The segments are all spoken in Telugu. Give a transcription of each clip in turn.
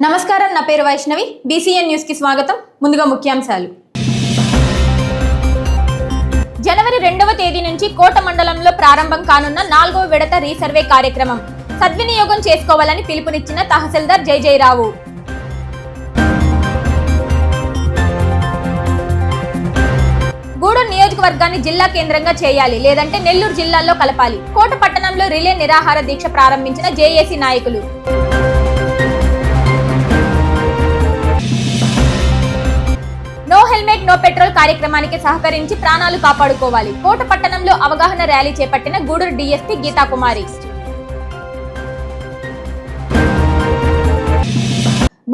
నమస్కారం, నా పేరు వైష్ణవి. BCN న్యూస్ కి స్వాగతం. ముందుగా ముఖ్యాంశాలు. జనవరి 2వ తేదీ నుంచి కోట మండలంలో ప్రారంభం కానున్న 4వ విడత రీసర్వే కార్యక్రమం సద్వినియోగం చేసుకోవాలని పిలుపునిచ్చిన తహసీల్దార్ జయజయరావు. గూడూరు నియోజకవర్గాన్ని జిల్లా కేంద్రంగా చేయాలి, లేదంటే నెల్లూరు జిల్లాలో కలపాలి. కోట పట్టణంలో రిలే నిరాహార దీక్ష ప్రారంభించిన జేఏసీ నాయకులు. నో హెల్మెట్ నో పెట్రోల్ కార్యక్రమానికి సహకరించి ప్రాణాలు కాపాడుకోవాలి. కోట పట్టణంలో అవగాహన ర్యాలీ చేపట్టిన గూడూరు DSP గీతాకుమారి.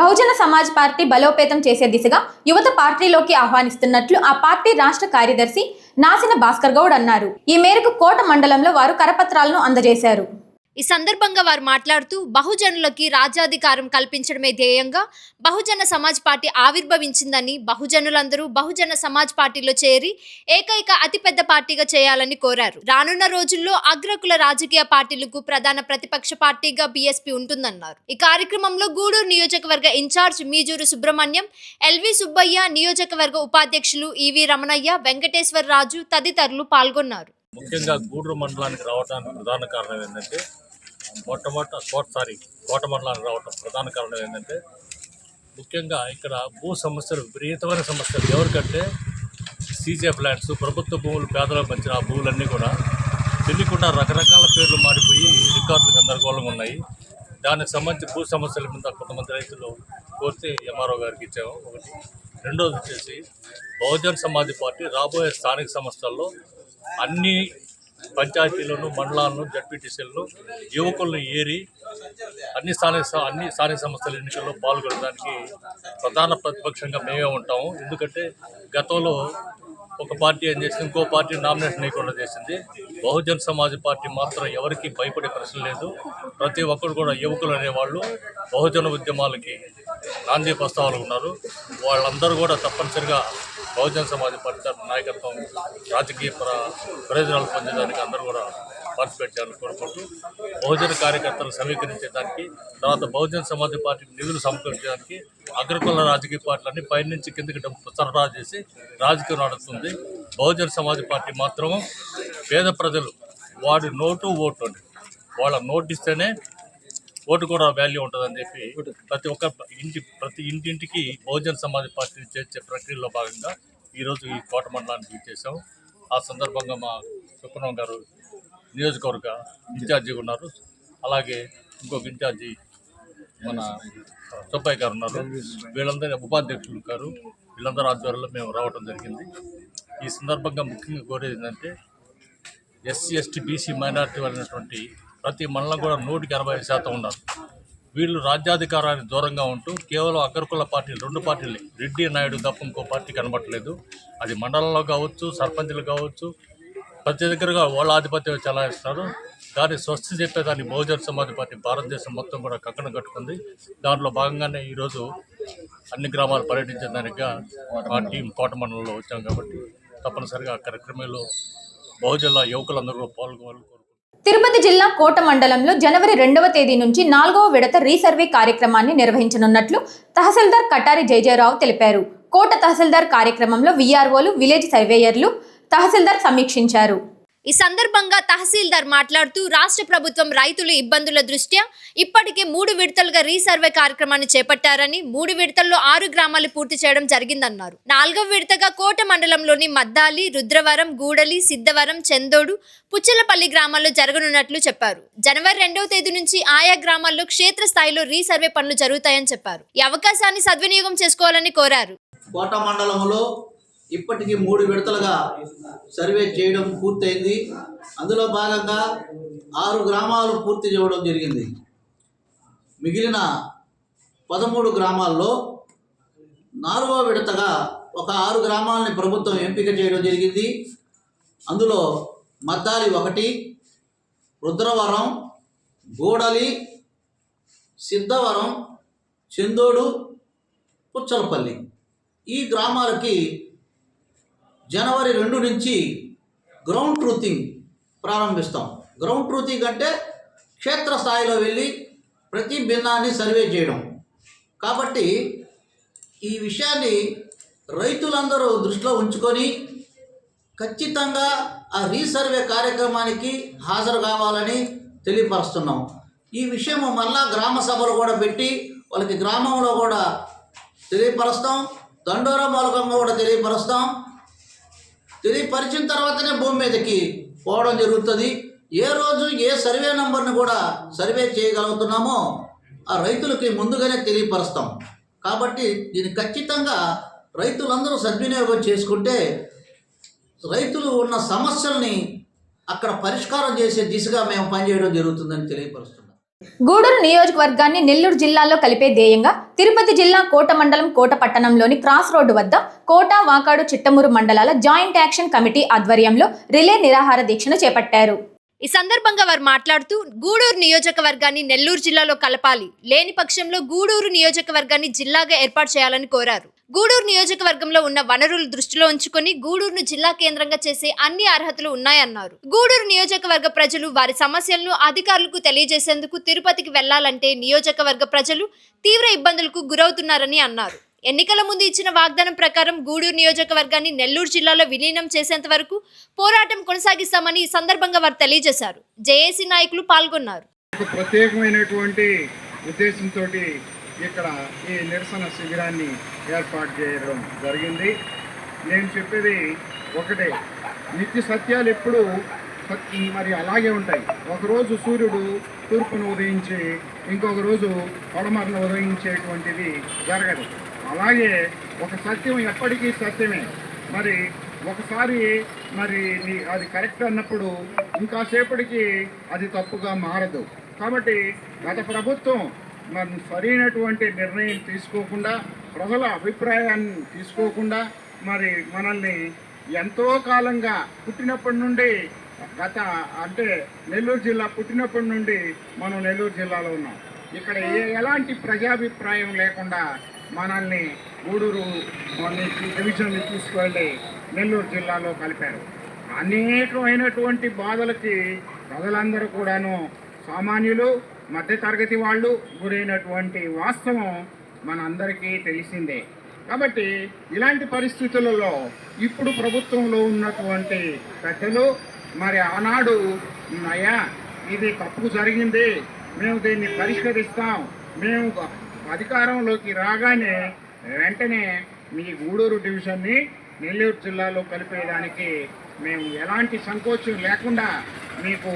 బహుజన సమాజ్ పార్టీ బలోపేతం చేసే దిశగా యువత పార్టీలోకి ఆహ్వానిస్తున్నట్లు ఆ పార్టీ రాష్ట్ర కార్యదర్శి నాసిన భాస్కర్ గౌడ్ అన్నారు. ఈ మేరకు కోట మండలంలో వారు కరపత్రాలను అందజేశారు. ఈ సందర్భంగా వారు మాట్లాడుతూ బహుజనులకి రాజ్యాధికారం కల్పించడమే ధ్యేయంగా బహుజన సమాజ్ పార్టీ ఆవిర్భవించిందని, బహుజనులందరూ బహుజన సమాజ్ పార్టీలో చేరి ఏకైక అతిపెద్ద పార్టీగా చేయాలని కోరారు. రానున్న రోజుల్లో అగ్రకుల రాజకీయ పార్టీలకు ప్రధాన ప్రతిపక్ష పార్టీగా BSP ఉంటుందన్నారు. ఈ కార్యక్రమంలో గూడూరు నియోజకవర్గ ఇన్ఛార్జ్ మీజూరు సుబ్రహ్మణ్యం, LV సుబ్బయ్య, నియోజకవర్గ ఉపాధ్యక్షులు EV రమణయ్య, వెంకటేశ్వర రాజు తదితరులు పాల్గొన్నారు. ముఖ్యంగా గూడూరు మండలానికి రావడానికి ప్రధాన కారణం ఏంటంటే కోట మండలానికి రావడం ప్రధాన కారణం ఏంటంటే ముఖ్యంగా ఇక్కడ భూ సమస్యలు విపరీతమైన సమస్యలు. ఎవరికంటే CJF ల్యాండ్స్, ప్రభుత్వ భూములు పేదలకు పంచిన ఆ భూములన్నీ కూడా తెలియకుండా రకరకాల పేర్లు మారిపోయి రికార్డులు గందరగోళంగా ఉన్నాయి. దానికి సంబంధించి భూ సమస్యల మీద కొంతమంది రైతులు కోరితే MRO గారికి ఇచ్చాము. ఒకటి. రెండోది వచ్చేసి బహుజన్ సమాజ్ పార్టీ రాబోయే స్థానిక సంస్థల్లో అన్ని పంచాయతీలను, మండలాలను, జడ్పీటీసీలను, యువకులను ఏరి అన్ని స్థానిక సంస్థల ఎన్నికల్లో పాల్గొనడానికి ప్రధాన ప్రతిపక్షంగా మేమే ఉంటాము. ఎందుకంటే గతంలో ఒక పార్టీ ఏం చేసింది, ఇంకో పార్టీ నామినేషన్ వేయకుండా చేసింది. బహుజన్ సమాజ్ పార్టీ మాత్రం ఎవరికి భయపడే ప్రశ్న లేదు. ప్రతి ఒక్కరు కూడా యువకులు అనేవాళ్ళు బహుజన ఉద్యమాలకి నాంది ప్రస్తావాలు ఉన్నారు. వాళ్ళందరూ కూడా తప్పనిసరిగా బహుజన సమాజ్ పార్టీ నాయకత్వం రాజకీయ ప్రయోజనాలు పొందడానికి అందరూ కూడా పార్టిసిపేట్ చేయాలని కోరుకుంటూ బహుజన కార్యకర్తలు సమీకరించడానికి, తర్వాత బహుజన సమాజ్ పార్టీకి నిధులు సమకూర్చడానికి అగ్రకుల రాజకీయ పార్టీలన్నీ పైనుంచి కిందకి డబ్బు సరఫరా చేసి రాజకీయం నడుస్తుంది. బహుజన సమాజ్ పార్టీ మాత్రం పేద ప్రజలు వాడి నోటు ఓటు అండి, వాళ్ళ నోటు ఇస్తేనే ఓటు కూడా వాల్యూ ఉంటుందని చెప్పి ప్రతి ఇంటింటికి బహుజన సమాజ్ పార్టీని చేర్చే ప్రక్రియలో భాగంగా ఈరోజు ఈ కోట మండలానికి ఇచ్చేసాం. ఆ సందర్భంగా మా సుబ్రహ్మణ్యం గారు నియోజకవర్గ ఇన్ఛార్జిగా ఉన్నారు. అలాగే ఇంకొక ఇన్ఛార్జి మన సుబ్బయ్య గారు ఉన్నారు. వీళ్ళందరూ ఉపాధ్యక్షులు గారు, వీళ్ళందరూ ఆధ్వర్యంలో మేము రావడం జరిగింది. ఈ సందర్భంగా ముఖ్యంగా కోరేది ఏంటంటే SC, ST, BC మైనారిటీ అయినటువంటి ప్రతి మండలం కూడా 100% ఉన్నారు. వీళ్ళు రాజ్యాధికారానికి దూరంగా ఉంటూ కేవలం అగ్రకుల పార్టీలు, 2 పార్టీలే, రెడ్డి నాయుడు తప్ప ఇంకో పార్టీ కనబట్టలేదు. అది మండలంలో కావచ్చు, సర్పంచులు కావచ్చు, ప్రతి దగ్గరగా వాళ్ళ ఆధిపత్యం చెలాయిస్తున్నారు. కానీ స్వస్తి చెప్పేదాన్ని బహుజన సమాజ్ పార్టీ భారతదేశం మొత్తం కూడా కక్కన కట్టుకుంది. దాంట్లో భాగంగానే ఈరోజు అన్ని గ్రామాలు పర్యటించడానికిగా మా టీం కోట మండలంలో వచ్చాం. కాబట్టి తప్పనిసరిగా ఆ కార్యక్రమంలో బహుజన యువకులందరూ పాల్గొనాలి. తిరుపతి జిల్లా కోట మండలంలో జనవరి 2వ తేదీ నుంచి 4వ విడత రీసర్వే కార్యక్రమాన్ని నిర్వహించనున్నట్లు తహసీల్దార్ కటారి జయజయరావు తెలిపారు. కోట తహసీల్దార్ కార్యక్రమంలో VROలు, విలేజ్ సర్వేయర్లు తహసీల్దార్ సమీక్షించారు. ఈ సందర్భంగా తహసీల్దార్ మాట్లాడుతూ రాష్ట్ర ప్రభుత్వం రైతుల ఇబ్బందుల దృష్ట్యా ఇప్పటికే 3 విడతలుగా రీసర్వే కార్యక్రమాన్ని చేపట్టారని, 3 విడతల్లో 6 గ్రామాలు పూర్తి చేయడం జరిగిందన్నారు. 4వ విడతగా కోట మండలంలోని మద్దాలి, రుద్రవరం, గూడలి, సిద్ధవరం, చందోడు, పుచ్చలపల్లి గ్రామాల్లో జరగనున్నట్లు చెప్పారు. జనవరి 2వ తేదీ నుంచి ఆయా గ్రామాల్లో క్షేత్రస్థాయిలో రీసర్వే పనులు జరుగుతాయని చెప్పారు. ఈ అవకాశాన్ని సద్వినియోగం చేసుకోవాలని కోరారు. కోట మండలంలో ఇప్పటికీ 3 విడతలుగా సర్వే చేయడం పూర్తయింది. అందులో భాగంగా 6 గ్రామాలు పూర్తి చేయడం జరిగింది. మిగిలిన 13 గ్రామాల్లో 4వ విడతగా ఒక 6 గ్రామాలని ప్రభుత్వం ఎంపిక చేయడం జరిగింది. అందులో మద్దాలి 1, రుద్రవరం, గూడలి, సిద్ధవరం, చెందోడు, పుచ్చలపల్లి ఈ గ్రామాలకి జనవరి 2 నుంచి గ్రౌండ్ ట్రూతింగ్ ప్రారంభిస్తాం. గ్రౌండ్ ట్రూతింగ్ అంటే క్షేత్రస్థాయిలో వెళ్ళి ప్రతి భిన్నాన్ని సర్వే చేయడం. కాబట్టి ఈ విషయాన్ని రైతులందరూ దృష్టిలో ఉంచుకొని ఖచ్చితంగా ఆ రీసర్వే కార్యక్రమానికి హాజరు కావాలని తెలియపరుస్తున్నాం. ఈ విషయం మళ్ళా గ్రామ సభలు కూడా పెట్టి వాళ్ళకి గ్రామంలో కూడా తెలియపరుస్తాం, దండోర మూలకంగా కూడా తెలియపరుస్తాం. తెలియపరిచిన తర్వాతనే భూమి మీదకి పోవడం జరుగుతుంది. ఏ రోజు ఏ సర్వే నంబర్ని కూడా సర్వే చేయగలుగుతున్నామో ఆ రైతులకి ముందుగానే తెలియపరుస్తాం. కాబట్టి దీన్ని ఖచ్చితంగా రైతులందరూ సద్వినియోగం చేసుకుంటే రైతులు ఉన్న సమస్యల్ని అక్కడ పరిష్కారం చేసే దిశగా మేము పనిచేయడం జరుగుతుందని తెలియపరుస్తున్నాం. గూడూరు నియోజకవర్గాన్ని నెల్లూరు జిల్లాలో కలిపే ధ్యేయంగా తిరుపతి జిల్లా కోట మండలం కోట పట్టణంలోని క్రాస్ రోడ్డు వద్ద కోట, వాకాడు, చిట్టమూరు మండలాల జాయింట్ యాక్షన్ కమిటీ ఆధ్వర్యంలో రిలే నిరాహార దీక్షను చేపట్టారు. ఈ సందర్భంగా వారు మాట్లాడుతూ గూడూరు నియోజకవర్గాన్ని నెల్లూరు జిల్లాలో కలపాలి, లేని పక్షంలో గూడూరు నియోజకవర్గాన్ని జిల్లాగా ఏర్పాటు చేయాలని కోరారు. గూడూరు నియోజకవర్గంలో ఉన్న వనరులు దృష్టిలో ఉంచుకొని గూడూరును జిల్లా కేంద్రంగా చేసే అన్ని అర్హతలు ఉన్నాయన్నారు. గూడూరు నియోజకవర్గ ప్రజలు వారి సమస్యలను అధికారులకు తెలియజేసేందుకు తిరుపతికి వెళ్లాలంటే నియోజకవర్గ ప్రజలు తీవ్ర ఇబ్బందులకు గురవుతున్నారని అన్నారు. ఎన్నికల ముందు ఇచ్చిన వాగ్దానం ప్రకారం గూడూరు నియోజకవర్గాన్ని నెల్లూరు జిల్లాలో విలీనం చేసేంత వరకు పోరాటం కొనసాగిస్తామని ఈ సందర్భంగా వారు తెలియజేశారు. జేఏసీ నాయకులు పాల్గొన్నారు. ప్రత్యేకమైనటువంటి ఉద్దేశంతో ఇక్కడ ఈ నిరసన శిబిరాన్ని ఏర్పాటు చేయడం జరిగింది. నేను చెప్పేది ఒకటే, నిత్య సత్యాలు ఎప్పుడు మరి అలాగే ఉంటాయి. ఒకరోజు సూర్యుడు తూర్పును ఉదయించి ఇంకొక రోజు పడమరను ఉదయించేటువంటిది జరగదు. అలాగే ఒక సత్యం ఎప్పటికీ సత్యమే. మరి ఒకసారి మరి అది కరెక్ట్ అన్నప్పుడు ఇంకాసేపటికి అది తప్పుగా మారదు. కాబట్టి గత ప్రభుత్వం మరి సరైనటువంటి నిర్ణయం తీసుకోకుండా, ప్రజల అభిప్రాయాన్ని తీసుకోకుండా మరి మనల్ని ఎంతో కాలంగా పుట్టినప్పటి నుండి నెల్లూరు జిల్లా పుట్టినప్పటి నుండి మనం నెల్లూరు జిల్లాలో ఉన్నాం. ఇక్కడ ఎలాంటి ప్రజాభిప్రాయం లేకుండా మనల్ని గూడూరు డివిజన్లు తీసుకువెళ్ళి నెల్లూరు జిల్లాలో కలిపారు. అనేకమైనటువంటి బాధలకి ప్రజలందరూ కూడాను సామాన్యులు, మధ్యతరగతి వాళ్ళు గురైనటువంటి వాస్తవం మనందరికీ తెలిసిందే. కాబట్టి ఇలాంటి పరిస్థితులలో ఇప్పుడు ప్రభుత్వంలో ఉన్నటువంటి పెద్దలు మరి ఆనాడు అయ్యా ఇది తప్పు జరిగింది, మేము దీన్ని పరిష్కరిస్తాం, మేము అధికారంలోకి రాగానే వెంటనే మీ గూడూరు డివిజన్ని నెల్లూరు జిల్లాలో కలిపేయడానికి మేము ఎలాంటి సంకోచం లేకుండా మీకు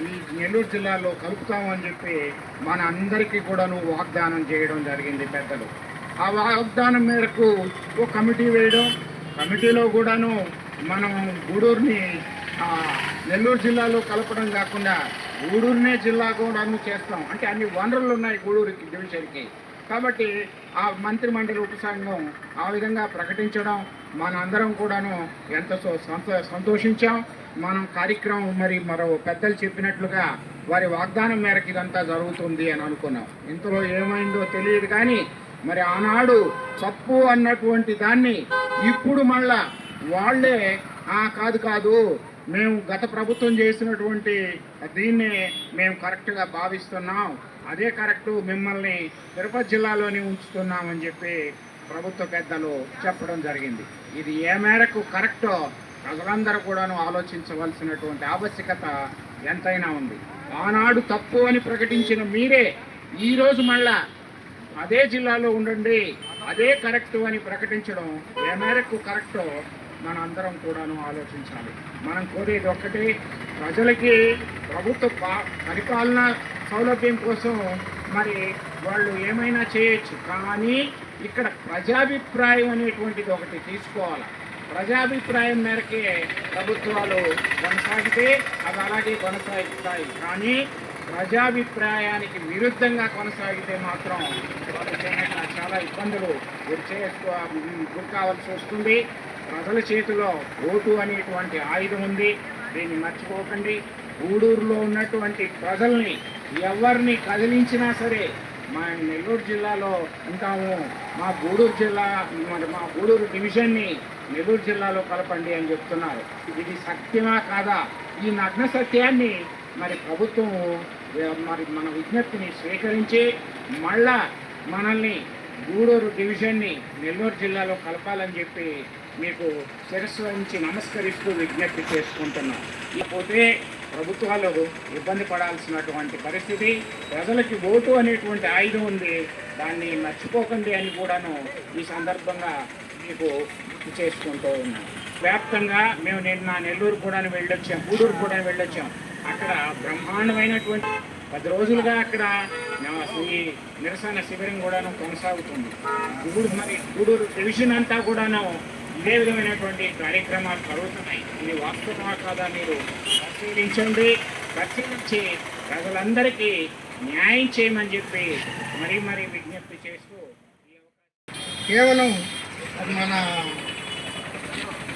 ఈ నెల్లూరు జిల్లాలో కలుపుతామని చెప్పి మన అందరికీ కూడాను వాగ్దానం చేయడం జరిగింది పెద్దలు. ఆ వాగ్దానం మేరకు ఒక కమిటీ వేయడం, కమిటీలో కూడాను మనం గూడూరుని నెల్లూరు జిల్లాలో కలపడం కాకుండా గూడూరునే జిల్లా కూడాను చేస్తాం. అంటే అన్ని వనరులు ఉన్నాయి గూడూరుకి డివిజన్కి. కాబట్టి ఆ మంత్రిమండలి ఉపసంఘం ఆ విధంగా ప్రకటించడం మన అందరం కూడాను ఎంతో సంతోషించాం. మనం కార్యక్రమం మరో పెద్దలు చెప్పినట్లుగా వారి వాగ్దానం మేరకు ఇదంతా జరుగుతుంది అని అనుకున్నాం. ఇంతలో ఏమైందో తెలియదు కానీ మరి ఆనాడు తప్పు అన్నటువంటి దాన్ని ఇప్పుడు మళ్ళా వాళ్ళే కాదు మేము గత ప్రభుత్వం చేసినటువంటి దీన్నే మేము కరెక్ట్గా భావిస్తున్నాం, అదే కరెక్టు, మిమ్మల్ని తిరుపతి జిల్లాలోనే ఉంచుతున్నామని చెప్పి ప్రభుత్వ పెద్దలు చెప్పడం జరిగింది. ఇది ఏ మేరకు కరెక్టో ప్రజలందరూ కూడాను ఆలోచించవలసినటువంటి ఆవశ్యకత ఎంతైనా ఉంది. ఆనాడు తప్పు అని ప్రకటించిన మీరే ఈరోజు మళ్ళా అదే జిల్లాలో ఉండండి, అదే కరెక్టు అని ప్రకటించడం ఏ మేరకు కరెక్టో మన అందరం కూడాను ఆలోచించాలి. మనం కోరేది ఒక్కటే, ప్రజలకి ప్రభుత్వ పరిపాలన సౌలభ్యం కోసం మరి వాళ్ళు ఏమైనా చేయొచ్చు, కానీ ఇక్కడ ప్రజాభిప్రాయం అనేటువంటిది ఒకటి తీసుకోవాలి. ప్రజాభిప్రాయం మేరకే ప్రభుత్వాలు కొనసాగితే అవి అలాగే కొనసాగుతాయి. కానీ ప్రజాభిప్రాయానికి విరుద్ధంగా కొనసాగితే మాత్రం చాలా ఇబ్బందులు గురి కావాల్సి వస్తుంది. ప్రజల చేతిలో ఓటు అనేటువంటి ఆయుధం ఉంది, దీన్ని మర్చిపోకండి. గూడూరులో ఉన్నటువంటి ప్రజల్ని ఎవరిని కదిలించినా సరే మా నెల్లూరు జిల్లాలో ఉంటాము, మా గూడూరు జిల్లా మా గూడూరు డివిజన్ని నెల్లూరు జిల్లాలో కలపండి అని చెప్తున్నారు. ఇది సత్యమా కాదా? ఈ నగ్న సత్యాన్ని మరి ప్రభుత్వం మరి మన విజ్ఞప్తిని స్వీకరించి మళ్ళా మనల్ని గూడూరు డివిజన్ని నెల్లూరు జిల్లాలో కలపాలని చెప్పి మీకు శిరస్సు వహించి నమస్కరిస్తూ విజ్ఞప్తి చేసుకుంటున్నాం. ఇకపోతే ప్రభుత్వాలు ఇబ్బంది పడాల్సినటువంటి పరిస్థితి, ప్రజలకి ఓటు అనేటువంటి ఆయుధం ఉంది, దాన్ని మర్చిపోకండి అని కూడాను ఈ సందర్భంగా మీకు గుర్తు చేసుకుంటూ ఉన్నాం. వ్యాప్తంగా మేము నిన్న నెల్లూరు కూడా వెళ్ళొచ్చాం, గూడూరు కూడా వెళ్ళొచ్చాం. అక్కడ బ్రహ్మాండమైనటువంటి 10 రోజులుగా అక్కడ ఈ నిరసన శిబిరం కూడాను కొనసాగుతుంది. గూడూరు డివిజన్ అంతా కూడాను ఇదే విధమైనటువంటి కార్యక్రమాలు జరుగుతున్నాయి. ఇది వాస్తవమా కాదా మీరు పరిశీలించి ప్రజలందరికీ న్యాయం చేయమని చెప్పి మరీ విజ్ఞప్తి చేస్తూ కేవలం అది మన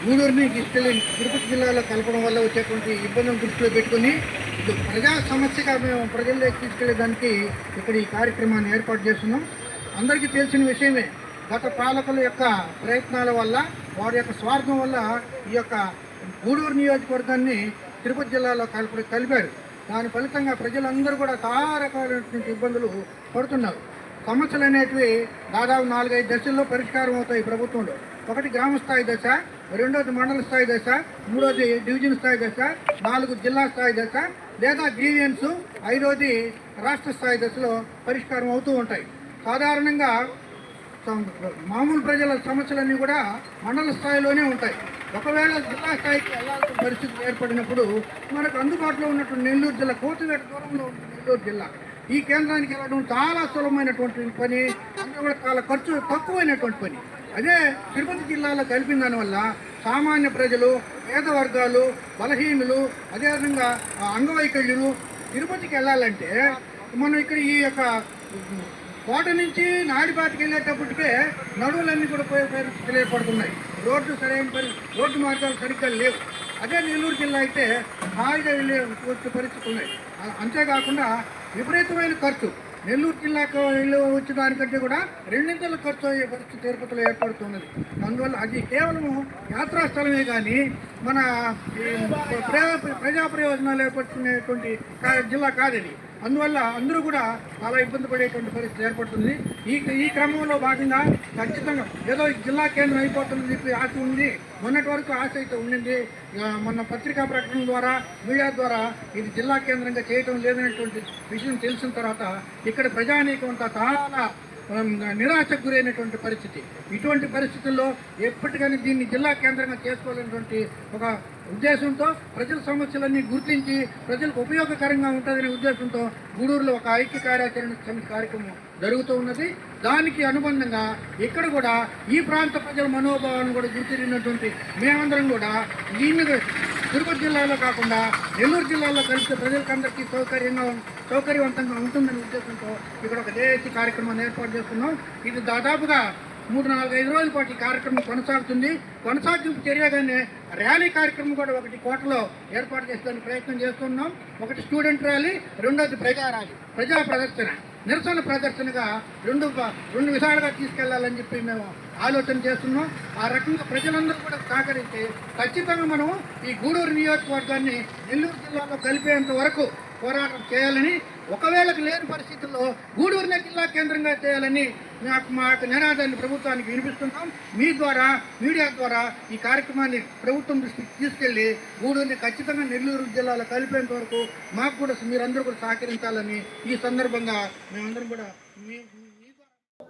గూడూరుని తీసుకెళ్ళి తిరుపతి జిల్లాలో కలపడం వల్ల వచ్చేటువంటి ఇబ్బందులను దృష్టిలో పెట్టుకుని ఇది ప్రజా సమస్యగా మేము ప్రజల్లోకి తీసుకెళ్లేదానికి ఇక్కడ ఈ కార్యక్రమాన్ని ఏర్పాటు చేస్తున్నాం. అందరికీ తెలిసిన విషయమే, గత పాలకుల యొక్క ప్రయత్నాల వల్ల, వారి యొక్క స్వార్థం వల్ల ఈ యొక్క గూడూరు నియోజకవర్గాన్ని తిరుపతి జిల్లాలో కలిపారు. దాని ఫలితంగా ప్రజలందరూ కూడా చాలా రకాలైనటువంటి ఇబ్బందులు పడుతున్నారు. సమస్యలు అనేటివి దాదాపు 4-5 దశల్లో పరిష్కారం అవుతాయి ప్రభుత్వంలో. ఒకటి గ్రామ స్థాయి దశ, రెండోది మండల స్థాయి దశ, మూడోది డివిజన్ స్థాయి దశ, 4 జిల్లా స్థాయి దశ, లేదా గ్రీవియన్స్, 5వది రాష్ట్ర స్థాయి దశలో పరిష్కారం అవుతూ ఉంటాయి. సాధారణంగా మామూలు ప్రజల సమస్యలన్నీ కూడా మండల స్థాయిలోనే ఉంటాయి. ఒకవేళ జిల్లా స్థాయికి వెళ్ళాల్సిన పరిస్థితి ఏర్పడినప్పుడు మనకు అందుబాటులో ఉన్నటువంటి నెల్లూరు జిల్లా, కోటివేట దూరంలో ఉన్న నెల్లూరు జిల్లా, ఈ కేంద్రానికి వెళ్ళడం చాలా సులభమైనటువంటి పని, అందులో కూడా చాలా ఖర్చు తక్కువైనటువంటి పని. అదే తిరుపతి జిల్లాలో కలిపిన దానివల్ల సామాన్య ప్రజలు, పేద వర్గాలు, బలహీనులు, అదేవిధంగా అంగవైకల్యులు తిరుపతికి వెళ్ళాలంటే మనం ఇక్కడ ఈ యొక్క కోట నుంచి నాడిపాటికి వెళ్ళేటప్పటికే నడువులన్నీ కూడా పోయే పరిస్థితులు ఏర్పడుతున్నాయి. రోడ్డు మార్గాలు సరిగ్గా లేవు. అదే నెల్లూరు జిల్లా అయితే హాయిగా వెళ్ళే పరిస్థితులు ఉన్నాయి. అంతేకాకుండా విపరీతమైన ఖర్చు, నెల్లూరు జిల్లాకు వెళ్ళి వచ్చే దానికంటే కూడా 2 ఖర్చు అయ్యే పరిస్థితి తిరుపతిలో ఏర్పడుతున్నది. అందువల్ల అది కేవలం యాత్రా స్థలమే కానీ మన ప్రజా ప్రయోజనాలు ఏర్పడుతున్నటువంటి జిల్లా కాదది. అందువల్ల అందరూ కూడా చాలా ఇబ్బంది పడేటువంటి పరిస్థితి ఏర్పడుతుంది. ఈ క్రమంలో భాగంగా ఖచ్చితంగా ఏదో జిల్లా కేంద్రం అయిపోతుందని చెప్పి ఆశ ఉంది. మొన్నటి వరకు ఆశ అయితే ఉండింది. మొన్న పత్రికా ప్రకటన ద్వారా, మీడియా ద్వారా ఇది జిల్లా కేంద్రంగా చేయటం లేదనేటువంటి విషయం తెలిసిన తర్వాత ఇక్కడ ప్రజానీకం అంతా చాలా నిరాశకు గురైనటువంటి పరిస్థితి. ఇటువంటి పరిస్థితుల్లో ఎప్పటికైనా దీన్ని జిల్లా కేంద్రంగా చేసుకోవాలనేటువంటి ఒక ఉద్దేశంతో, ప్రజల సమస్యలన్నీ గుర్తించి ప్రజలకు ఉపయోగకరంగా ఉంటుందనే ఉద్దేశంతో గూడూరులో ఒక ఐక్య కార్యాచరణ సమితి కార్యక్రమం జరుగుతూ ఉన్నది. దానికి అనుబంధంగా ఇక్కడ కూడా ఈ ప్రాంత ప్రజల మనోభావాలను కూడా గుర్తిరిగినటువంటి మేమందరం కూడా దీన్ని తిరుపతి జిల్లాలో కాకుండా నెల్లూరు జిల్లాలో కలిస్తే ప్రజలకందరికీ సౌకర్యవంతంగా ఉంటుందనే ఉద్దేశంతో ఇక్కడ ఒక దేశీ కార్యక్రమాన్ని ఏర్పాటు చేస్తున్నాం. ఇది దాదాపుగా 3-4-5 రోజుల పాటు ఈ కార్యక్రమం కొనసాగుతుంది. కొనసాగింపు చర్యగానే ర్యాలీ కార్యక్రమం కూడా ఒకటి కోటలో ఏర్పాటు చేసేందుకు ప్రయత్నం చేస్తున్నాం. ఒకటి స్టూడెంట్ ర్యాలీ, రెండోది ప్రజా ప్రదర్శన, నిరసన ప్రదర్శనగా రెండు విధాలుగా తీసుకెళ్లాలని చెప్పి మేము ఆలోచన చేస్తున్నాం. ఆ రకంగా ప్రజలందరూ కూడా సహకరిస్తే ఖచ్చితంగా మనం ఈ గూడూరు నియోజకవర్గాన్ని నెల్లూరు జిల్లాలో కలిపేంత వరకు పోరాటం చేయాలని, ఒకవేళ లేని పరిస్థితుల్లో గూడూరునే జిల్లా కేంద్రంగా చేయాలని మా యొక్క నినాదాన్ని ప్రభుత్వానికి వినిపిస్తున్నాం. మీ ద్వారా, మీడియా ద్వారా ఈ కార్యక్రమాన్ని ప్రభుత్వం దృష్టికి తీసుకెళ్లి గూడూరుని ఖచ్చితంగా నెల్లూరు జిల్లాలో కలిపేంత వరకు మాకు కూడా మీరందరూ కూడా సహకరించాలని ఈ సందర్భంగా మేమందరం కూడా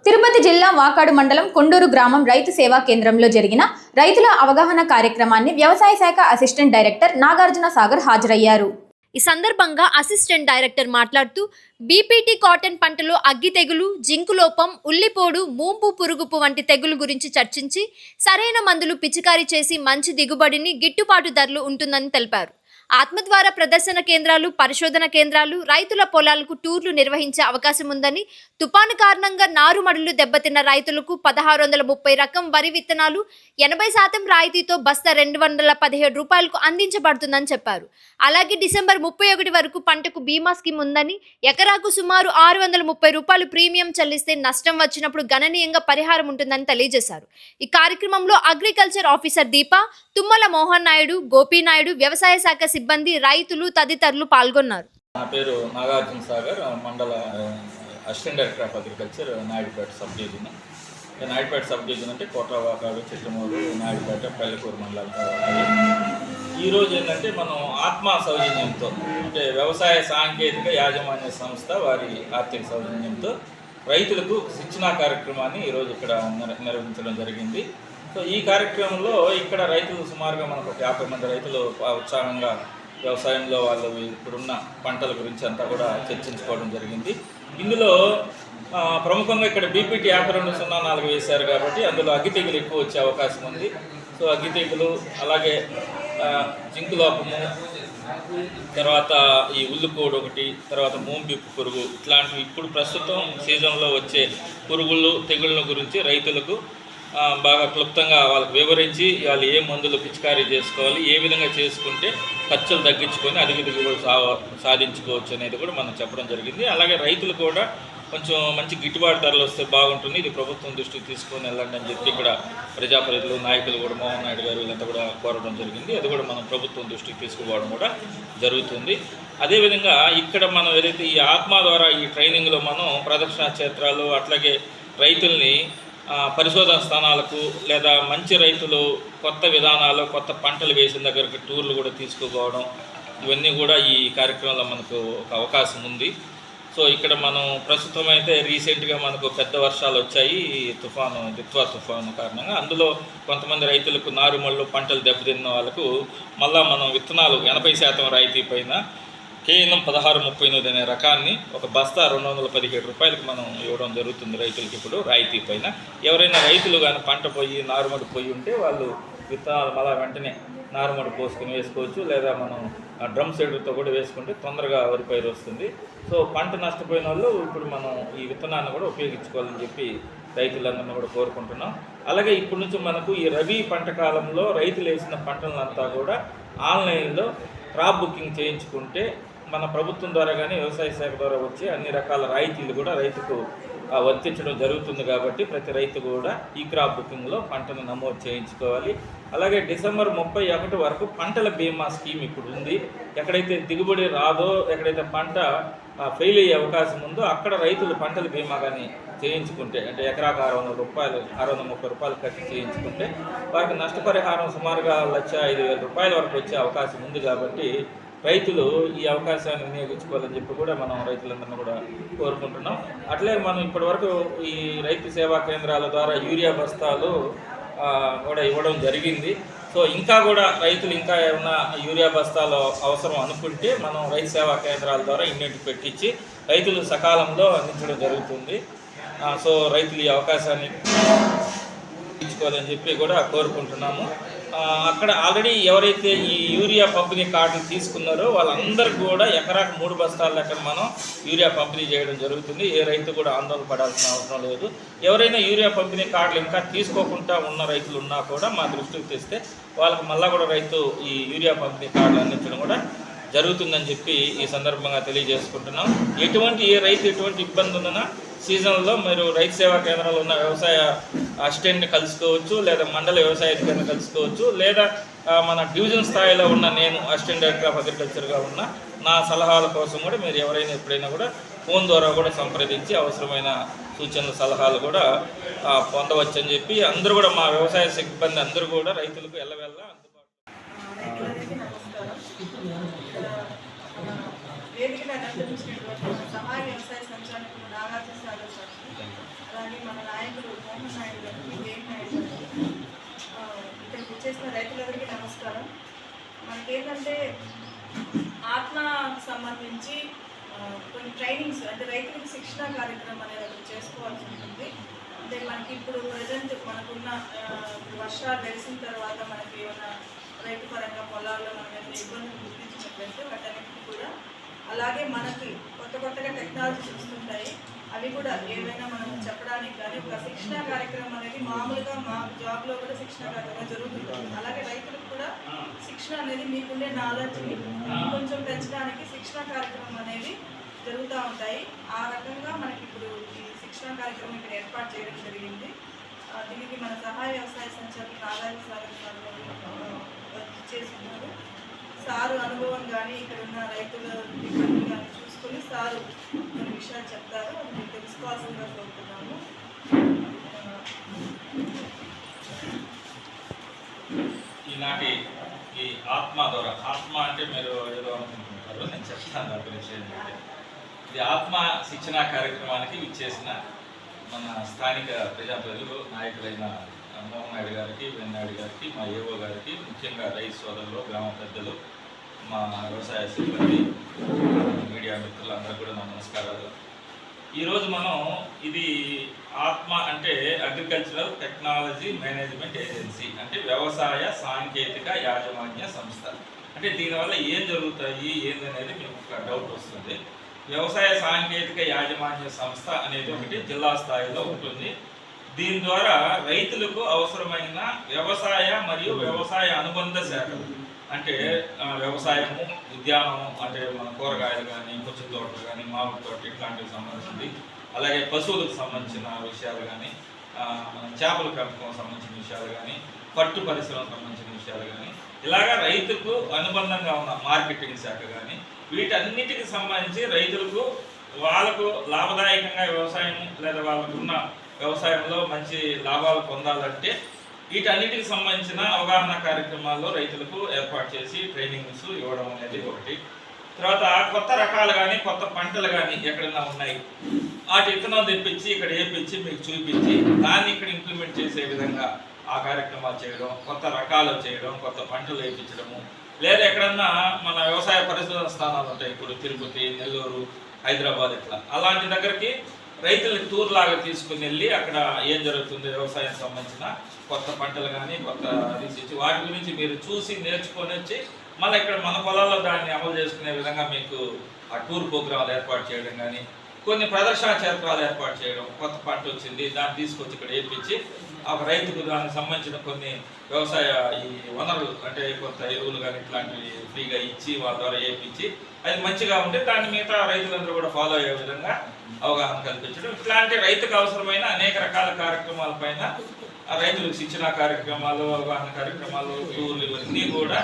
తిరుపతి జిల్లా వాకాడు మండలం కొండూరు గ్రామం రైతు సేవా కేంద్రంలో జరిగిన రైతుల అవగాహన కార్యక్రమాన్ని వ్యవసాయ శాఖ అసిస్టెంట్ డైరెక్టర్ నాగార్జున సాగర్ హాజరయ్యారు. ఈ సందర్భంగా అసిస్టెంట్ డైరెక్టర్ మాట్లాడుతూ బీపీటీ కాటన్ పంటలో అగ్గి తెగులు, జింకు లోపం, ఉల్లిపోడు, మూంపు పురుగుపు వంటి తెగులు గురించి చర్చించి సరైన మందులు పిచికారీ చేసి మంచి దిగుబడిని, గిట్టుబాటు ధరలు ఉంటుందని తెలిపారు. ఆత్మద్వార ప్రదర్శన కేంద్రాలు, పరిశోధన కేంద్రాలు, రైతుల పొలాలకు టూర్లు నిర్వహించే అవకాశం ఉందని, తుపాను కారణంగా నారుమడులు దెబ్బతిన్న రైతులకు 1630 రకం వరి విత్తనాలు 80% రాయితీతో బస్తా 217 రూపాయలకు అందించబడుతుందని చెప్పారు. అలాగే డిసెంబర్ 31 వరకు పంటకు బీమా స్కీమ్ ఉందని, ఎకరాకు సుమారు 630 రూపాయలు ప్రీమియం చెల్లిస్తే నష్టం వచ్చినప్పుడు గణనీయంగా పరిహారం ఉంటుందని తెలియజేశారు. ఈ కార్యక్రమంలో అగ్రికల్చర్ ఆఫీసర్ దీప, తుమ్మల మోహన్ నాయుడు, గోపీనాయుడు, వ్యవసాయ శాఖ సిబ్బంది, రైతులు తదితరులు పాల్గొన్నారు. నా పేరు నాగార్జున సాగర్, మండల assistant director of agriculture, Naidupeta sub division. Naidupeta sub division అంటే కోట్లవాకాడు, చిట్టమూరు, నాయుడుపేట, పల్లెకూరు మండలాలతో. ఈరోజు ఏంటంటే మనం ఆత్మ సౌజన్యంతో, అంటే వ్యవసాయ సాంకేతిక యాజమాన్య సంస్థ వారి ఆర్థిక సౌజన్యంతో రైతులకు శిక్షణా కార్యక్రమాన్ని ఈరోజు ఇక్కడ నిర్వహించడం జరిగింది. సో ఈ కార్యక్రమంలో ఇక్కడ రైతులు సుమారుగా మనకు ఒక 50 మంది రైతులు ఉత్సాహంగా వ్యవసాయంలో వాళ్ళు ఇప్పుడున్న పంటల గురించి అంతా కూడా చర్చించుకోవడం జరిగింది. ఇందులో ప్రముఖంగా ఇక్కడ బీపీటీ 5204 వేశారు కాబట్టి అందులో అగ్గి తెగులు ఎక్కువ వచ్చే అవకాశం ఉంది. సో అగ్గి తెగులు, అలాగే జింకు లోపము, తర్వాత ఈ ఉల్లుకోడు ఒకటి, తర్వాత మూంబిప్పు పురుగు, ఇట్లాంటివి ఇప్పుడు ప్రస్తుతం సీజన్లో వచ్చే పురుగులు తెగుళ్ళ గురించి రైతులకు బాగా క్లుప్తంగా వాళ్ళకి వివరించి వాళ్ళు ఏ మందులు పిచికారీ చేసుకోవాలి, ఏ విధంగా చేసుకుంటే ఖర్చులు తగ్గించుకొని అధిక దిగుబడి సాధించుకోవచ్చు అనేది కూడా మనం చెప్పడం జరిగింది. అలాగే రైతులు కూడా కొంచెం మంచి గిట్టుబాటు ధరలు వస్తే బాగుంటుంది, ఇది ప్రభుత్వం దృష్టికి తీసుకొని వెళ్ళండి అని చెప్పి ఇక్కడ ప్రజాప్రతినిధులు, నాయకులు కూడా మోహన్ నాయుడు గారు వీళ్ళంతా కూడా కోరడం జరిగింది. అది కూడా మనం ప్రభుత్వం దృష్టికి తీసుకుపోవడం కూడా జరుగుతుంది. అదేవిధంగా ఇక్కడ మనం ఏదైతే ఈ ఆత్మ ద్వారా ఈ ట్రైనింగ్లో మనం ప్రదర్శన క్షేత్రాలు, అట్లాగే రైతుల్ని పరిశోధన స్థానాలకు లేదా మంచి రైతులు కొత్త విధానాలు, కొత్త పంటలు వేసిన దగ్గరికి టూర్లు కూడా తీసుకుపోవడం, ఇవన్నీ కూడా ఈ కార్యక్రమంలో మనకు ఒక అవకాశం ఉంది. సో ఇక్కడ మనం ప్రస్తుతం అయితే రీసెంట్గా మనకు పెద్ద వర్షాలు వచ్చాయి దిత్వా తుఫాను కారణంగా. అందులో కొంతమంది రైతులకు నారుమళ్ళు పంటలు దెబ్బతిన్న వాళ్ళకు మళ్ళా మనం విత్తనాలు 80% రాయితీ పైన కేఎన్ఎం 1638 అనే రకాన్ని ఒక బస్తా 217 రూపాయలకు మనం ఇవ్వడం జరుగుతుంది రైతులకి ఇప్పుడు రాయితీ పైన. ఎవరైనా రైతులు కానీ పంట పోయి నారుమడి పోయి ఉంటే వాళ్ళు విత్తనాలు మళ్ళా వెంటనే నారుమడి పోసుకొని వేసుకోవచ్చు, లేదా మనం డ్రమ్ సైడర్తో కూడా వేసుకుంటే తొందరగా వరి పైరు వస్తుంది. సో పంట నష్టపోయిన వాళ్ళు ఇప్పుడు మనం ఈ విత్తనాన్ని కూడా ఉపయోగించుకోవాలని చెప్పి రైతులందరినీ కూడా కోరుకుంటున్నాం. అలాగే ఇప్పటి నుంచి మనకు ఈ రబీ పంట కాలంలో రైతులు వేసిన పంటలంతా కూడా ఆన్లైన్లో క్రాప్ బుకింగ్ చేయించుకుంటే మన ప్రభుత్వం ద్వారా కానీ వ్యవసాయ శాఖ ద్వారా వచ్చి అన్ని రకాల రాయితీలు కూడా రైతుకు వర్తించడం జరుగుతుంది. కాబట్టి ప్రతి రైతు కూడా ఈ క్రాప్ బుకింగ్లో పంటను నమోదు చేయించుకోవాలి. అలాగే డిసెంబర్ 31 వరకు పంటల బీమా స్కీమ్ ఇప్పుడు ఉంది. ఎక్కడైతే దిగుబడి రాదో, ఎక్కడైతే పంట ఫెయిల్ అయ్యే అవకాశం ఉందో అక్కడ రైతులు పంటల బీమా కానీ చేయించుకుంటే, అంటే ఎకరాకు 630 రూపాయలు కట్టి చేయించుకుంటే వారికి నష్టపరిహారం సుమారుగా 1,05,000 రూపాయల వరకు వచ్చే అవకాశం ఉంది. కాబట్టి రైతులు ఈ అవకాశాన్ని వినియోగించుకోవాలని చెప్పి కూడా మనం రైతులందరినీ కూడా కోరుకుంటున్నాం. అట్లే మనం ఇప్పటివరకు ఈ రైతు సేవా కేంద్రాల ద్వారా యూరియా బస్తాలు కూడా ఇవ్వడం జరిగింది. సో ఇంకా కూడా రైతులు ఇంకా ఏమన్నా యూరియా బస్తాలు అవసరం అనుకుంటే మనం రైతు సేవా కేంద్రాల ద్వారా ఇంటింటికి పెట్టించి రైతులు సకాలంలో అందించడం జరుగుతుంది. సో రైతులు ఈ అవకాశాన్ని తీసుకోవాలని చెప్పి కూడా కోరుకుంటున్నాము. అక్కడ ఆల్రెడీ ఎవరైతే ఈ యూరియా పంపిణీ కార్డులు తీసుకున్నారో వాళ్ళందరికీ కూడా ఎకరాకు 3 బస్తాల లెక్కన మనం యూరియా పంపిణీ చేయడం జరుగుతుంది. ఏ రైతు కూడా ఆందోళన పడాల్సిన అవసరం లేదు. ఎవరైనా యూరియా పంపిణీ కార్డులు ఇంకా తీసుకోకుండా ఉన్న రైతులు ఉన్నా కూడా మా దృష్టికి తెస్తే వాళ్ళకి మళ్ళీ కూడా రైతు ఈ యూరియా పంపిణీ కార్డులు అందించడం కూడా జరుగుతుందని చెప్పి ఈ సందర్భంగా తెలియజేసుకుంటున్నాం. ఏ రైతు ఎటువంటి ఇబ్బంది ఉందన్నా సీజన్లో మీరు రైతు సేవా కేంద్రాలు ఉన్న వ్యవసాయ అసిస్టెంట్ని కలుసుకోవచ్చు, లేదా మండల వ్యవసాయ అధికారిని కలుసుకోవచ్చు, లేదా మన డివిజన్ స్థాయిలో ఉన్న నేను అసిస్టెంట్ డైరెక్టర్ ఆఫ్ అగ్రికల్చర్గా ఉన్న నా సలహాల కోసం కూడా మీరు ఎవరైనా ఎప్పుడైనా కూడా ఫోన్ ద్వారా కూడా సంప్రదించి అవసరమైన సూచనలు సలహాలు కూడా పొందవచ్చు అని చెప్పి అందరూ కూడా మా వ్యవసాయ సిబ్బంది అందరూ కూడా రైతులకు ఎల్లవెల్ల సహాయ వ్యవసాయ సంచాలకులు నాగార్జున సాగర్ సార్కి, అలాగే మన నాయకులు మోహన్ నాయుడు గారికి, దేవ్ నాయుడు గారికి, ఇక్కడికి వచ్చేసిన రైతులందరికీ నమస్కారం. మనకేంటంటే ఆత్మకు సంబంధించి కొన్ని ట్రైనింగ్స్, అంటే రైతులకు శిక్షణ కార్యక్రమం అనేది ఒకటి చేసుకోవాల్సి ఉంటుంది. అంటే మనకి ఇప్పుడు ప్రజెంట్ మనకున్న వర్షాలు వెలిసిన తర్వాత మనకి ఏమైనా రైతు పరంగా పొలాల్లో మనం ఏమైనా ఇబ్బందులు గుర్తించిన ప్లస్ వాటన్నిటికీ కూడా. అలాగే మనకి కొత్తగా టెక్నాలజీస్ వస్తుంటాయి, అవి కూడా ఏవైనా మనం చెప్పడానికి కానీ ఒక శిక్షణ కార్యక్రమం అనేది మామూలుగా మా జాబ్లో కూడా శిక్షణ కార్యక్రమం జరుగుతుంటుంది. అలాగే రైతులకు కూడా శిక్షణ అనేది మీకుండే నాలెడ్జ్ని కొంచెం పెంచడానికి శిక్షణ కార్యక్రమం అనేవి జరుగుతూ ఉంటాయి. ఆ రకంగా మనకి ఇప్పుడు ఈ శిక్షణ కార్యక్రమం ఇక్కడ ఏర్పాటు చేయడం జరిగింది. దీనికి మన సహాయ వ్యవసాయ సంచాలకులు నాగార్జున సార్ చేస్తున్నారు. సారు అనుభవం కానీ ఇక్కడ ఉన్న రైతుల ఇబ్బందులు కానీ చూసుకొని సారు కొన్ని విషయాలు చెప్తారు, అది మీరు తెలుసుకోవాల్సిందిగా కోరుతున్నాము. ఈనాటి ఈ ఆత్మ ద్వారా, ఆత్మ అంటే మీరు ఏదో అనుకుంటున్నారు, నేను చెప్తాను దాని గురించి ఏంటంటే, ఇది ఆత్మ శిక్షణ కార్యక్రమానికి ఇచ్చేసిన మన స్థానిక ప్రజాప్రతినిధులు నాయకులైన మోహన్ నాయుడు గారికి, వెన్నాయుడు గారికి, మా ఏవో గారికి, ముఖ్యంగా రైతు సోదరులు, గ్రామ పెద్దలు, మా వ్యవసాయ సిబ్బంది, మీడియా మిత్రులందరూ కూడా నా నమస్కారాలు. ఈరోజు మనం ఇది ఆత్మ అంటే అగ్రికల్చరల్ టెక్నాలజీ మేనేజ్మెంట్ ఏజెన్సీ, అంటే వ్యవసాయ సాంకేతిక యాజమాన్య సంస్థ. అంటే దీనివల్ల ఏం జరుగుతాయి ఏందనేది మీకు ఒక డౌట్ వస్తుంది. వ్యవసాయ సాంకేతిక యాజమాన్య సంస్థ అనేది ఒకటి జిల్లా స్థాయిలో ఉంటుంది. దీని ద్వారా రైతులకు అవసరమైన వ్యవసాయ మరియు వ్యవసాయ అనుబంధ శాఖలు, అంటే వ్యవసాయము, ఉద్యానము అంటే మన కూరగాయలు కానీ, పుచ్చ తోటలు కానీ, మామిడి తోట ఇట్లాంటివి సంబంధించింది, అలాగే పశువులకు సంబంధించిన విషయాలు కానీ, చేపల పెంపకం సంబంధించిన విషయాలు కానీ, పట్టు పరిశ్రమకు సంబంధించిన విషయాలు కానీ, ఇలాగా రైతుకు అనుబంధంగా ఉన్న మార్కెటింగ్ శాఖ కానీ, వీటన్నిటికి సంబంధించి రైతులకు వాళ్ళకు లాభదాయకంగా వ్యవసాయం లేదా వాళ్ళకున్న వ్యవసాయంలో మంచి లాభాలు పొందాలంటే వీటన్నిటికి సంబంధించిన అవగాహన కార్యక్రమాల్లో రైతులకు ఏర్పాటు చేసి ట్రైనింగ్స్ ఇవ్వడం అనేది ఒకటి. తర్వాత కొత్త రకాలు కానీ, కొత్త పంటలు కానీ ఎక్కడైనా ఉన్నాయి, వాటి విత్తనం తెప్పించి ఇక్కడ వేపించి మీకు చూపించి దాన్ని ఇక్కడ ఇంప్లిమెంట్ చేసే విధంగా ఆ కార్యక్రమాలు చేయడం, కొత్త రకాలు చేయడం, కొత్త పంటలు వేయించడము, లేదా ఎక్కడన్నా మన వ్యవసాయ పరిశోధన స్థానాలు ఉంటాయి, ఇప్పుడు తిరుపతి, నెల్లూరు, హైదరాబాద్, ఇట్లా అలాంటి దగ్గరికి రైతులకు టూర్ లాగా తీసుకుని వెళ్ళి అక్కడ ఏం జరుగుతుంది వ్యవసాయం సంబంధించిన కొత్త పంటలు కానీ, కొత్త రీసెర్చ్ వాటి గురించి మీరు చూసి నేర్చుకొని వచ్చి మళ్ళీ ఇక్కడ మన పొలాల్లో దాన్ని అమలు చేసుకునే విధంగా మీకు ఆ టూర్ ప్రోగ్రాంలు ఏర్పాటు చేయడం కానీ, కొన్ని ప్రదర్శన క్షేత్రాలు ఏర్పాటు చేయడం, కొత్త పంట వచ్చింది దాన్ని తీసుకొచ్చి ఇక్కడ వేయించి ఆ రైతుకు దానికి సంబంధించిన కొన్ని వ్యవసాయ ఈ వనరులు అంటే కొంత ఎరువులు కానీ ఇట్లాంటివి ఫ్రీగా ఇచ్చి వాళ్ళ ద్వారా వేయించి అది మంచిగా ఉంటే దాన్ని మిగతా రైతులందరూ కూడా ఫాలో అయ్యే విధంగా అవగాహన కల్పించడం, ఇట్లాంటి రైతుకు అవసరమైన అనేక రకాల కార్యక్రమాల పైన రైతులకు శిక్షణ కార్యక్రమాలు, అవగాహన కార్యక్రమాలు, టూర్లు ఇవన్నీ కూడా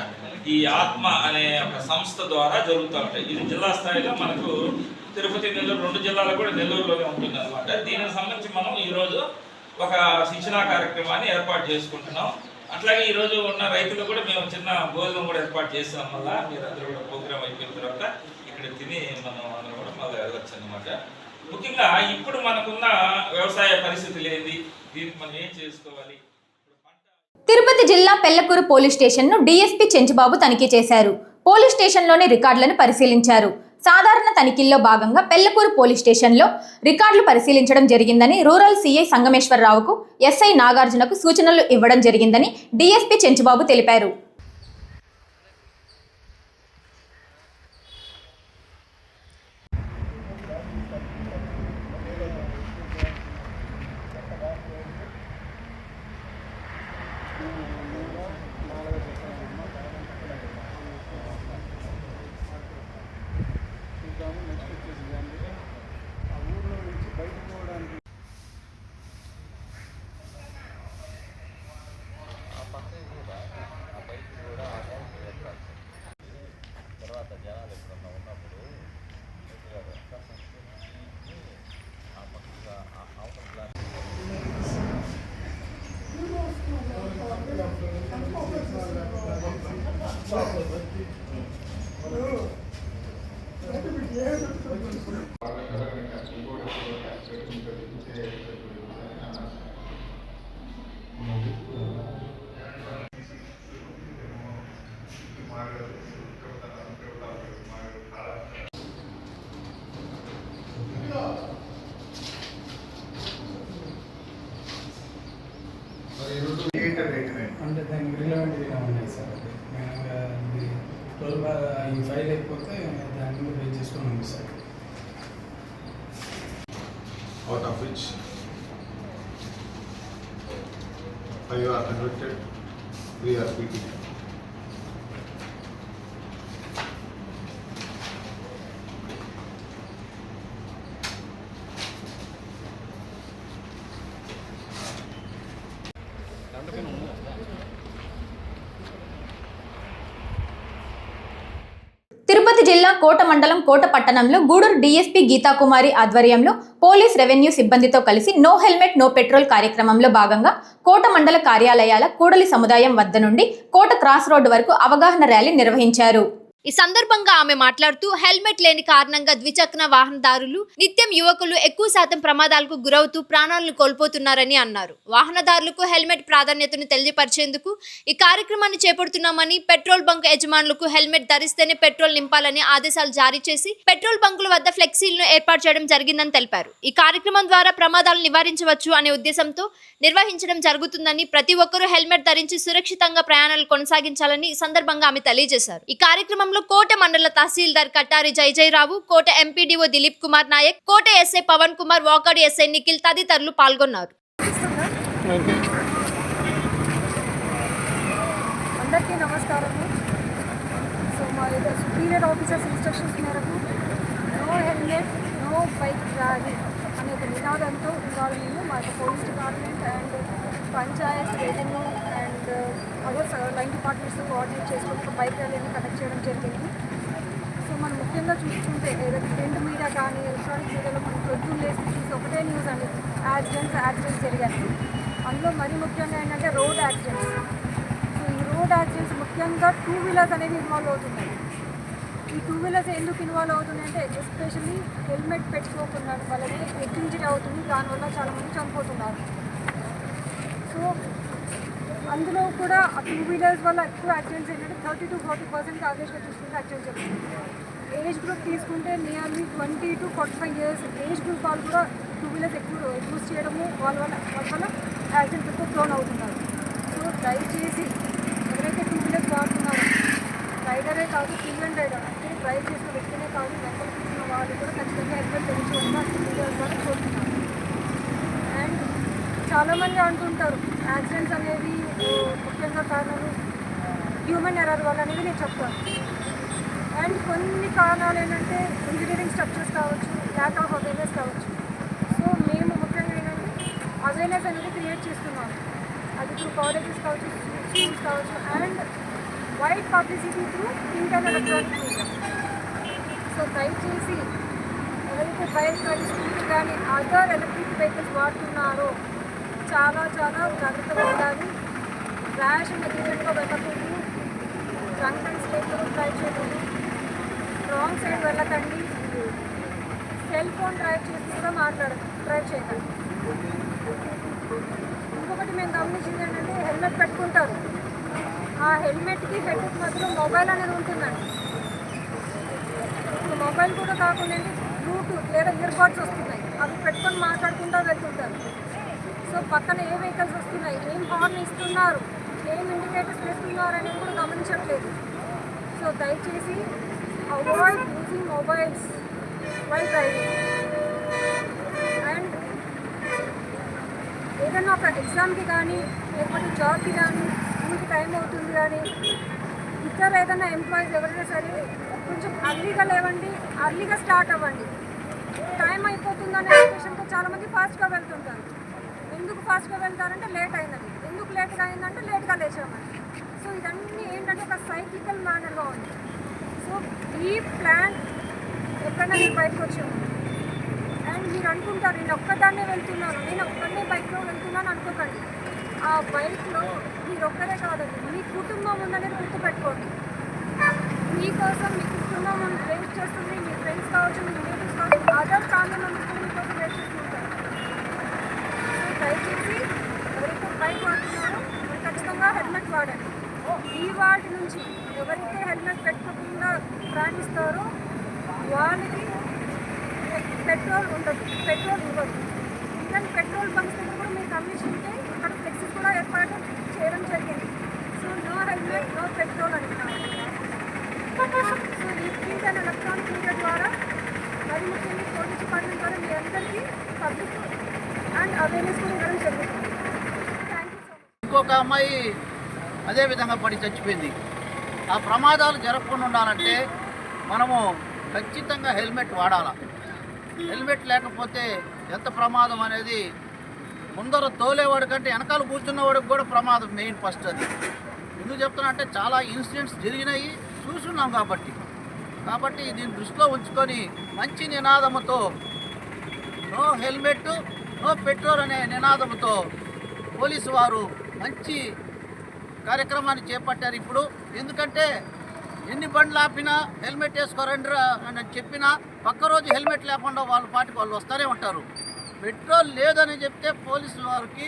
ఈ ఆత్మ అనే ఒక సంస్థ ద్వారా జరుగుతూ ఉంటాయి. ఇది జిల్లా స్థాయిలో మనకు తిరుపతి, నెల్లూరు 2 జిల్లాలు కూడా నెల్లూరులోనే ఉంటుంది అనమాట. దీనికి సంబంధించి మనం ఈరోజు ఒక శిక్షణ కార్యక్రమాన్ని ఏర్పాటు చేసుకుంటున్నాం. అట్లాగే ఈరోజు ఉన్న రైతులు కూడా మేము చిన్న భోజనం కూడా ఏర్పాటు చేసాం. వల్ల మీరందరూ కూడా ప్రోగ్రామ్ అయిపోయిన తర్వాత ఇక్కడ తిని మనం అందరూ కూడా మళ్ళీ వెళ్ళొచ్చు అనమాట. ముఖ్యంగా ఇప్పుడు మనకున్న వ్యవసాయ పరిస్థితులు ఏంది, దీనికి మనం ఏం చేసుకోవాలి. తిరుపతి జిల్లా పెళ్లకూరు పోలీస్ స్టేషన్ను డీఎస్పీ చెంచుబాబు తనిఖీ చేశారు. పోలీస్ స్టేషన్లోని రికార్డులను పరిశీలించారు. సాధారణ తనిఖీల్లో భాగంగా పెళ్లకూరు పోలీస్ స్టేషన్లో రికార్డులు పరిశీలించడం జరిగిందని రూరల్ సీఐ సంగమేశ్వరరావుకు ఎస్ఐ నాగార్జునకు సూచనలు ఇవ్వడం జరిగిందని డీఎస్పీ చెంచుబాబు తెలిపారు. దాని ఫైల్ అయిపోతే దాని మీద పే చేసుకొని ఉంది sir. out of which 5 are convicted, 3 are PT. Tirupati జిల్లా కోట మండలం కోట పట్టణంలో గూడూరు డీఎస్పీ గీతాకుమారి ఆధ్వర్యంలో పోలీస్ రెవెన్యూ సిబ్బందితో కలిసి నో హెల్మెట్ నో పెట్రోల్ కార్యక్రమంలో భాగంగా కోట మండల కార్యాలయాల కూడలి సముదాయం వద్ద నుండి కోట క్రాస్ రోడ్డు వరకు అవగాహన ర్యాలీ నిర్వహించారు. ఈ సందర్భంగా ఆమె మాట్లాడుతూ హెల్మెట్ లేని కారణంగా ద్విచక్ర వాహనదారులు నిత్యం యువకులు ఎక్కువ శాతం ప్రమాదాలకు గురవుతూ ప్రాణాలను కోల్పోతున్నారని అన్నారు. వాహనదారులకు హెల్మెట్ ప్రాధాన్యతను తెలియపరిచేందుకు ఈ కార్యక్రమాన్ని చేపడుతున్నామని, పెట్రోల్ బంక్ యజమానులకు హెల్మెట్ ధరిస్తేనే పెట్రోల్ నింపాలని ఆదేశాలు జారీ చేసి పెట్రోల్ బంకుల వద్ద ఫ్లెక్సీలను ఏర్పాటు చేయడం జరిగిందని తెలిపారు. ఈ కార్యక్రమం ద్వారా ప్రమాదాలను నివారించవచ్చు అనే ఉద్దేశంతో నిర్వహించడం జరుగుతుందని, ప్రతి ఒక్కరూ హెల్మెట్ ధరించి సురక్షితంగా ప్రయాణాలు కొనసాగించాలని ఈ సందర్భంగా ఆమె తెలియజేశారు. ఈ కార్యక్రమంలో కోట మండల tahsildar Kattari Jayajayarao, Kota MPDO Dilip Kumar Naik, Kota SI Pavan Kumar, Vakadi SI Nikhil తదితరులు పాల్గొన్నారు. అందరికీ నమస్కారము. సో మా సుపీరియర్ ఆఫీసర్స్ ఇన్స్ట్రక్షన్స్ మేరకు no helmet no bike rally అనే ఒక నినాదంతో ఇవాళ మేము మా police department and panchayat, revenue and other line డిపార్ట్మెంట్స్తో కోఆర్డినేట్ చేసుకుని ఒక బైక్ ర్యాలీని కండక్ట్ చేయడం జరిగింది. సో మనం ముఖ్యంగా చూసుకుంటే ఏదైతే ప్రింట్ మీడియా కానీ ఎలక్ట్రానిక్ మీడియాలో మనం ప్రొద్దున లేసి చూసి ఒకటే న్యూస్ అండి, యాక్సిడెంట్స్ జరిగాయి. అందులో మరీ ముఖ్యంగా ఏంటంటే రోడ్ యాక్సిడెంట్స్. సో ఈ రోడ్ యాక్సిడెంట్స్ ముఖ్యంగా 2 వీలర్స్ అనేవి ఇన్వాల్వ్ అవుతున్నాయి. ఈ 2 వీలర్స్ ఎందుకు ఇన్వాల్వ్ అవుతున్నాయంటే ఎస్పెషల్లీ హెల్మెట్ పెట్టుకోకుండా వల్లనే హెడ్ ఇంజరీ అవుతుంది, దానివల్ల చాలామంది చనిపోతున్నారు. సో అందులో కూడా ఆ 2 వీలర్స్ వల్ల ఎక్కువ యాక్సిడెంట్స్ ఏంటంటే 30 to 40% యావరేజ్గా చూసుకుంటే యాక్సిడెంట్స్ జరుగుతుంది. ఏజ్ గ్రూప్ తీసుకుంటే nearly 20 to 45 years age group వాళ్ళు కూడా 2 వీలర్స్ ఎక్కువ యూజ్ చేయడము వాళ్ళ వల్ల యాక్సిడెంట్స్ ఎక్కువ ప్రోన్ అవుతున్నారు. సో దయచేసి ఎవరైతే 2 వీలర్స్ వాడుతున్నారో రైడరే కాదు, సింగిల్ రైడర్ అంటే డ్రైవ్ చేసిన వ్యక్తినే కాదు, వెంటనే కూర్చున్న వాళ్ళు కూడా ఖచ్చితంగా హెల్మెట్ ధరించుకోవడం 2 వీలర్స్ ద్వారా కోరుతున్నారు. అండ్ చాలామంది అంటుంటారు యాక్సిడెంట్స్ అనేవి ముఖ్యంగా కారణాలు హ్యూమన్ ఎర్రర్ వల్ల అనేది నేను చెప్తాను. అండ్ కొన్ని కారణాలు ఏంటంటే ఇంజనీరింగ్ స్ట్రక్చర్స్ కావచ్చు, ల్యాక్ ఆఫ్ అవేర్నెస్ కావచ్చు. సో మేము ముఖ్యంగా ఏంటంటే అవేర్నెస్ అనేది క్రియేట్ చేస్తున్నాము. అది త్రూ కాలేజెస్ కావచ్చు, స్కూల్స్ కావచ్చు, and wide publicity through print and electronic media. So దయచేసి ఎవరైతే బైక్ కానీ స్కూటర్ కానీ అదర్ ఎలక్ట్రిక్ వెహికల్స్ వాడుతున్నారో చాలా జాగ్రత్తగా ఉండాలి. ర్యాష్ నెగ్లిజెంట్గా వెళ్ళకూడదు, డ్రంక్ అండ్ స్టేట్లో డ్రైవ్ చేయకూడదు, రాంగ్ సైడ్ వెళ్ళకండి, సెల్ ఫోన్ డ్రైవ్ చేసి కూడా డ్రైవ్ చేయకండి. ఇంకొకటి మేము గమనించింది ఏంటంటే హెల్మెట్ పెట్టుకుంటారు, ఆ హెల్మెట్కి హెడ్కి మధ్యలో మొబైల్ అనేది ఉంటుందండి. ఇప్పుడు మొబైల్ కూడా కాకుండా బ్లూటూత్ లేదా ఇయర్ బడ్స్ వస్తున్నాయి, అవి పెట్టుకొని మాట్లాడుకుంటూ వెళ్తుంటారు. సో పక్కన ఏ వెహికల్స్ వస్తున్నాయి, ఏం హార్న్ ఇస్తున్నారు, ఏం ఇండికేటర్స్ వేస్తున్నారు అనేది కూడా గమనించట్లేదు. సో దయచేసి avoid using mobiles while driving. And ఏదైనా ఒక ఎగ్జామ్కి కానీ లేకపోతే జాబ్కి కానీ స్కూల్కి టైం అవుతుంది కానీ ఇతర ఏదైనా ఎంప్లాయీస్ ఎవరైనా సరే కొంచెం అర్లీగా లేవండి, అర్లీగా స్టార్ట్ అవ్వండి. టైం అయిపోతుందనే ఉద్దేశంతో చాలామంది ఫాస్ట్గా వెళ్తుంటారు. ఎందుకు ఫాస్ట్గా వెళ్తారంటే లేట్ అయిందని, ఎందుకు లేట్గా అయిందంటే లేట్గా లేచామని. సో ఇదన్నీ ఏంటంటే ఒక సైకికల్ మేనర్గా ఉంది. సో ఈ ప్లాన్ ఎప్పుడైనా మీరు బయటకు వచ్చాము అండ్ మీరు అనుకుంటారు నేను ఒక్కదాన్నే వెళ్తున్నాను, నేను ఒక్కనే బైక్లో వెళ్తున్నాను అనుకోకండి. ఆ బైక్లో మీరు ఒక్కరే కాదండి, మీ కుటుంబం ఉందనేది గుర్తుపెట్టుకోండి. మీకోసం మీ కుటుంబం వెయిట్ చేస్తుంది, మీ ఫ్రెండ్స్ కావచ్చు, మీ రిలేటివ్స్ కావచ్చు, అదర్ ఫ్యామిలీ మెంబర్స్ కూడా మీకోసం వెయిట్ చేస్తుంటారు. దయచేసి ఎవరైతే బైక్ వాడుతున్నారో మీరు ఖచ్చితంగా హెల్మెట్ వాడండి. ఈ వాటి నుంచి ఎవరైతే హెల్మెట్ పెట్టుకోకుండా ప్రయాణిస్తారో వాళ్ళకి పెట్రోల్ ఉండదు, పెట్రోల్ ఇవ్వదు. ఈవెన్ పెట్రోల్ బంక్స్ దగ్గర కూడా మీరు గమనించుంటే అక్కడ ఫ్లెక్సీ కూడా ఏర్పాటు చేయడం జరిగింది. So no helmet no petrol అంటున్నారు. సో ఈ ప్రింట్ అండ్ ఎలక్ట్రానిక్ మీడియా ద్వారా మరి ముఖ్యంగా పోలీస్ డిపార్ట్మెంట్ ద్వారా మీ అందరికీ పబ్లిక్ అండ్ అవేర్నెస్ కూడా ఇవ్వడం జరుగుతుంది. Thank you so much. ఇంకొక అమ్మాయి అదే విధంగా పడి చచ్చిపోయింది. ఆ ప్రమాదాలు జరగకుండా ఉండాలంటే మనము ఖచ్చితంగా హెల్మెట్ వాడాలి. హెల్మెట్ లేకపోతే ఎంత ప్రమాదం అనేది ముందర తోలేవాడి కంటే వెనకాల కూర్చున్నవాడికి కూడా ప్రమాదం మెయిన్ ఫస్ట్. అది ఎందుకు చెప్తున్నా అంటే చాలా ఇన్సిడెంట్స్ జరిగినాయి, చూస్తున్నాం కాబట్టి దీన్ని దృష్టిలో ఉంచుకొని మంచి నినాదముతో నో హెల్మెట్ నో పెట్రోల్ అనే నినాదంతో పోలీసు వారు మంచి కార్యక్రమాన్ని చేపట్టారు ఇప్పుడు. ఎందుకంటే ఎన్ని బండ్లు ఆపినా హెల్మెట్ వేసుకోరండి అని చెప్పినా పక్క రోజు హెల్మెట్ లేకుండా వాళ్ళ పాటికి వాళ్ళు వస్తూనే ఉంటారు. పెట్రోల్ లేదని చెప్తే పోలీసు వారికి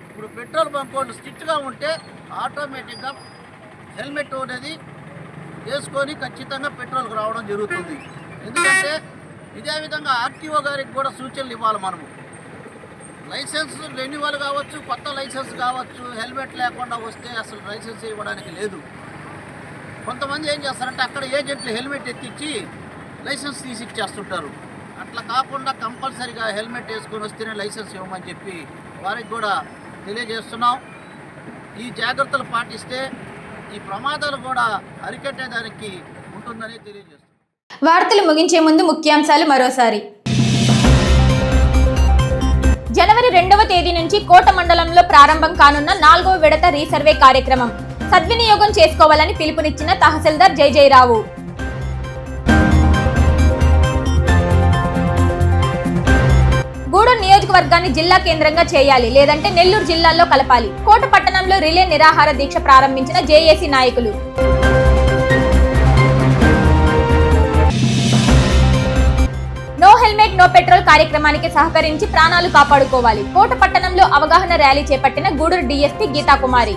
ఇప్పుడు పెట్రోల్ బంక్ వాళ్ళు స్ట్రిక్ట్గా ఉంటే ఆటోమేటిక్గా హెల్మెట్ అనేది వేసుకొని ఖచ్చితంగా పెట్రోల్కి రావడం జరుగుతుంది. ఎందుకంటే ఇదే విధంగా ఆర్టీఓ గారికి కూడా సూచనలు ఇవ్వాలి. మనము లైసెన్స్ రెన్యువల్ కావచ్చు, కొత్త లైసెన్స్ కావచ్చు, హెల్మెట్ లేకుండా వస్తే అసలు లైసెన్స్ ఇవ్వడానికి లేదు. కొంతమంది ఏం చేస్తారంటే అక్కడ ఏజెంట్లు హెల్మెట్ ఎత్తిచ్చి లైసెన్స్ తీసి ఇచ్చేస్తుంటారు. అట్లా కాకుండా కంపల్సరీగా హెల్మెట్ వేసుకొని వస్తేనే లైసెన్స్ ఇవ్వమని చెప్పి వారికి కూడా తెలియజేస్తున్నాం. ఈ జాగ్రత్తలు పాటిస్తే ఈ ప్రమాదాలు కూడా అరికట్టేదానికి ఉంటుందని తెలియజేస్తున్నాం. వార్తలు ముగించే ముందు ముఖ్యాంశాలు మరోసారి. జనవరి 2వ తేదీ నుంచి కోట మండలంలో ప్రారంభం కానున్న 4వ విడత రీసర్వే కార్యక్రమం సద్వినియోగం చేసుకోవాలని పిలుపునిచ్చిన తహసీల్దార్ జయరావు. గూడూరు నియోజకవర్గాన్ని జిల్లా కేంద్రంగా చేయాలి, లేదంటే నెల్లూరు జిల్లాలో కలపాలి. కోట పట్టణంలో రిలే నిరాహార దీక్ష ప్రారంభించిన జేఏసీ నాయకులు. నో హెల్మెట్ నో పెట్రోల్ కార్యక్రమానికి సహకరించి ప్రాణాలు కాపాడుకోవాలి. కోట పట్టణంలో అవగాహన ర్యాలీ చేపట్టిన గూడూరు డీఎస్పీ గీతాకుమారి.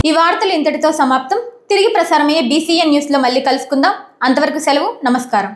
ఈ వార్తలు ఇంతటితో సమాప్తం. తిరిగి ప్రసారమయ్యే BCN న్యూస్ లో మళ్ళీ కలుసుకుందాం. అంతవరకు సెలవు. నమస్కారం.